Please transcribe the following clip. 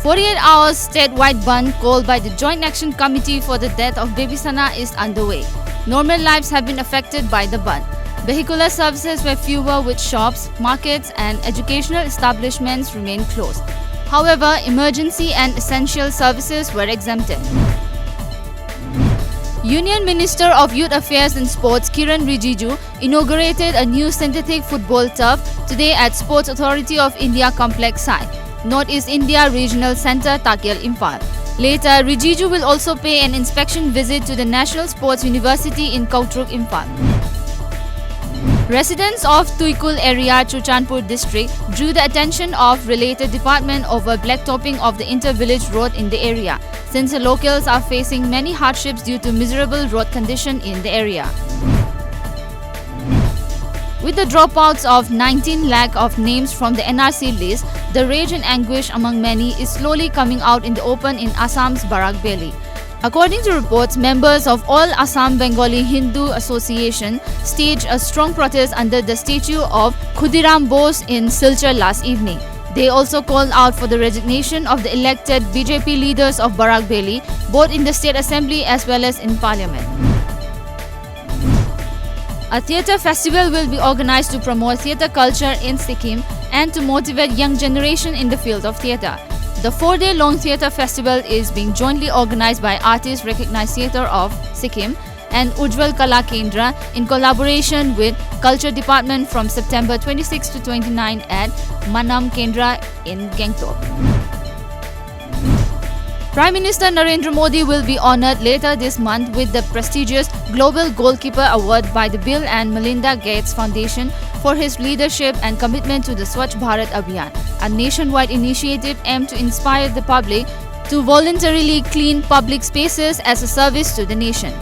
48 hours statewide ban called by the Joint Action Committee for the death of baby Sana is underway. Normal lives have been affected by the ban. Vehicular services were fewer, with shops, markets and educational establishments remain closed. However, emergency and essential services were exempted. Union Minister of Youth Affairs and Sports Kiran Rijiju inaugurated a new synthetic football turf today at Sports Authority of India Complex Sai, North East India Regional Centre, Takyal, Imphal. Later, Rijiju will also pay an inspection visit to the National Sports University in Kautruk, Imphal. Residents of Tuikul area, Chuchanpur district, drew the attention of related department over blacktopping of the inter-village road in the area, since the locals are facing many hardships due to miserable road condition in the area. With the dropouts of 19 lakh of names from the NRC list, the rage and anguish among many is slowly coming out in the open in Assam's Barak Valley. According to reports, members of All Assam Bengali Hindu Association staged a strong protest under the statue of Khudiram Bose in Silchar last evening. They also called out for the resignation of the elected BJP leaders of Barak Valley, both in the State Assembly as well as in Parliament. A theatre festival will be organized to promote theatre culture in Sikkim and to motivate young generation in the field of theatre. The 4-day-long theatre festival is being jointly organized by Artists Recognized Theatre of Sikkim and Ujjwal Kala Kendra in collaboration with Culture Department from September 26 to 29 at Manam Kendra in Gangtok. Prime Minister Narendra Modi will be honoured later this month with the prestigious Global Goalkeeper Award by the Bill and Melinda Gates Foundation for his leadership and commitment to the Swachh Bharat Abhiyan, a nationwide initiative aimed to inspire the public to voluntarily clean public spaces as a service to the nation.